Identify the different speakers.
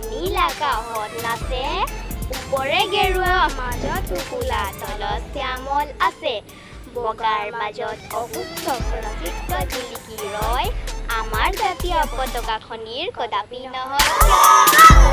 Speaker 1: নীল আকাশত নাচে ওপৰে গেৰুৱা মাজত কুকুলা তলত শ্যামল আছে বগাৰ মাজত অশোক চক্ৰ চিত্ৰ জিলিকি ৰয় আমাৰ জাতীয় পতাকাখনিৰ কদাপি নহয়